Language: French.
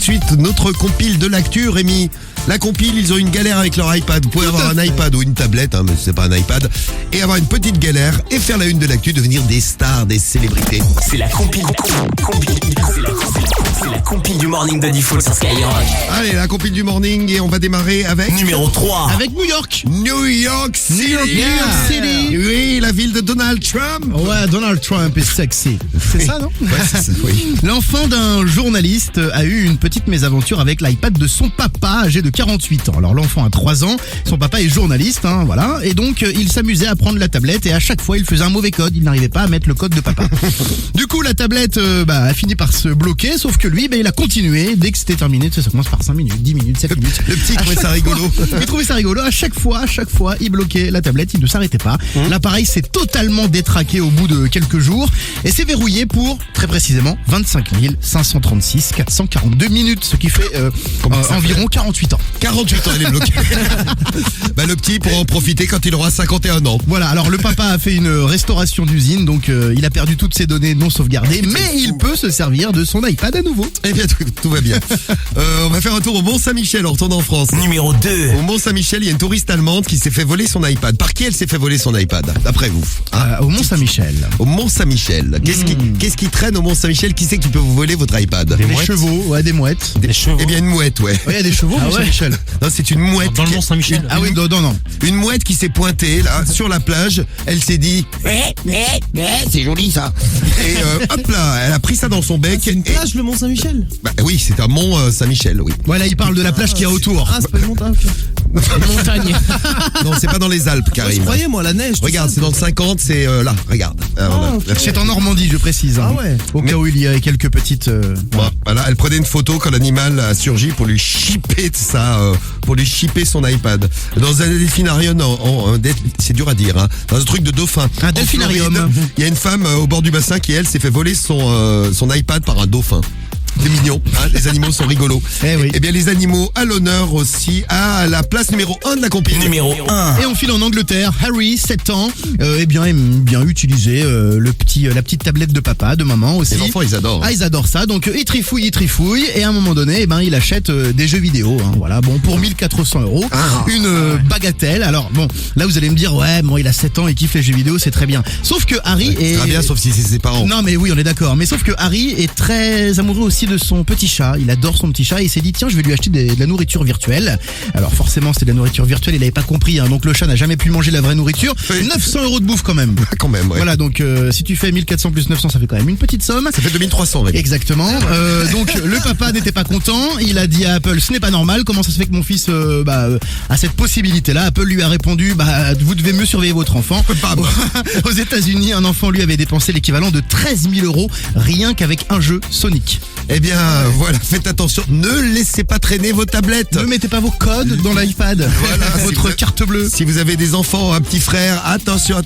de suite notre compile de l'actu, Rémi. La compile, ils ont une galère avec leur iPad. Vous pouvez avoir un iPad ou une tablette, mais c'est pas un iPad, et avoir une petite galère et faire la une de l'actu, devenir des stars, des célébrités. C'est la compile du morning de Diffoul sur Skyrock. Allez, la compile du morning, et on va démarrer avec... Numéro 3. Avec New York. New York City. New York City. Oui, la ville de Donald Trump. Ouais, Donald Trump est sexy. C'est ça, non? Ouais, c'est ça, oui. L'enfant d'un journaliste a eu une petite mésaventure avec l'iPad de son papa, âgé de 48 ans. Alors l'enfant a 3 ans, son papa est journaliste, voilà. Et donc il s'amusait à prendre la tablette et à chaque fois il faisait un mauvais code. Il n'arrivait pas à mettre le code de papa. Du coup la tablette a fini par se bloquer, sauf que lui, il a continué. Dès que c'était terminé, ça commence par 5 minutes, 10 minutes, 7 minutes. Le petit trouvait ça rigolo. Il trouvait ça rigolo. À chaque fois, il bloquait la tablette, il ne s'arrêtait pas. L'appareil s'est totalement détraqué au bout de quelques jours et s'est verrouillé pour, très précisément, 25 536 442 minutes, ce qui fait environ 48 ans. 48 ans, il est bloqué. Le petit pourra en profiter quand il aura 51 ans. Voilà, alors le papa a fait une restauration d'usine, donc il a perdu toutes ses données non sauvegardées, mais il peut se servir de son iPad à nouveau. Eh bien, tout va bien. On va faire un tour au Mont-Saint-Michel, on retourne en France. Numéro 2. Au Mont-Saint-Michel, il y a une touriste allemande qui s'est fait voler son iPad. Par qui elle s'est fait voler son iPad, d'après vous? Au Mont-Saint-Michel. Au Mont-Saint-Michel. Qu'est-ce qui traîne au Mont-Saint-Michel? Qui c'est qui peut vous voler votre iPad? Des chevaux, ouais, des mouettes. Des chevaux. Eh bien, une mouette, ouais. Ouais, il y a des chevaux au Mont-Saint-Michel. Non, c'est une mouette. Dans le Mont-Saint-Michel. Ah oui, non. Une mouette qui s'est pointée, là, sur la plage. Elle s'est dit, c'est joli, ça. Et hop là, elle a pris ça dans son bec. C'est une plage, le Mont-Saint-Michel? Oui, c'est un Mont-Saint-Michel, oui. Voilà, il parle de la plage qui est autour. Ah, c'est pas une montagne. Une montagne. Non, c'est pas dans les Alpes, Je Karim. croyais, moi, la neige. tout Regarde, ça. c'est dans le 50, c'est là, regarde. ok. C'est en Normandie, je précise. Ah ouais. Au cas où il y a quelques petites... Bon, voilà, elle prenait une photo quand l'animal a surgi pour lui chipper pour lui chipper son iPad. Dans un delphinarium, c'est dur à dire, hein, dans un truc de dauphin. Un En delphinarium. Floride, il y a une femme au bord du bassin qui, elle, s'est fait voler son iPad par un dauphin. C'est mignon, hein, les animaux sont rigolos. Eh oui. Eh bien, les animaux à l'honneur aussi, à la place numéro 1 de la compil. Numéro 1. Et on file en Angleterre. Harry, 7 ans, aime bien utiliser la petite tablette de papa, de maman aussi. Les enfants, ils adorent. Ah, ils adorent ça. Donc il trifouille. Et à un moment donné, il achète des jeux vidéo. Voilà, bon, pour 1400 €. Une bagatelle. Alors bon, là vous allez me dire, ouais, bon, il a 7 ans, il kiffe les jeux vidéo, c'est très bien. Sauf que Harry est... Très bien, sauf si c'est ses parents. Non mais oui, on est d'accord. Mais sauf que Harry est très amoureux aussi de son petit chat. Il adore son petit chat et il s'est dit, tiens, je vais lui acheter de la nourriture virtuelle. Alors forcément, c'était de la nourriture virtuelle, il n'avait pas compris, hein, donc le chat n'a jamais pu manger la vraie nourriture. Oui. 900 € de bouffe quand même. Quand même, ouais. Voilà, donc si tu fais 1400 plus 900, ça fait quand même une petite somme. Ça fait 2300, ouais. Exactement. Donc le papa n'était pas content. Il a dit à Apple, ce n'est pas normal. Comment ça se fait que mon fils a cette possibilité-là? Apple lui a répondu, vous devez mieux surveiller votre enfant. Aux États-Unis, un enfant lui avait dépensé l'équivalent de 13 000 € rien qu'avec un jeu Sonic. Eh bien, voilà, faites attention. Ne laissez pas traîner vos tablettes. Ne mettez pas vos codes dans l'iPad. Voilà, votre carte bleue. Si vous avez des enfants, un petit frère, attention.